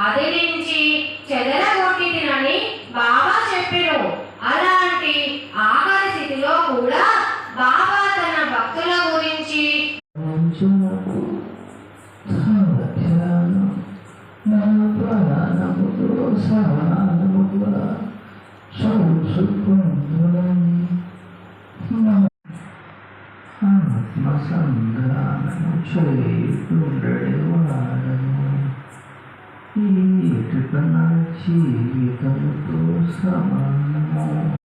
అదిరించి చెదరగొట్టినని బాబా చెప్పెను. అలాంటి ఆఖరి స్థితిలో కూడా బాబా తన భక్తుల గురించి ఆత్మసంధానము చేయుండెడివాడను ఈ కృపణ జీవితముతో సమానము.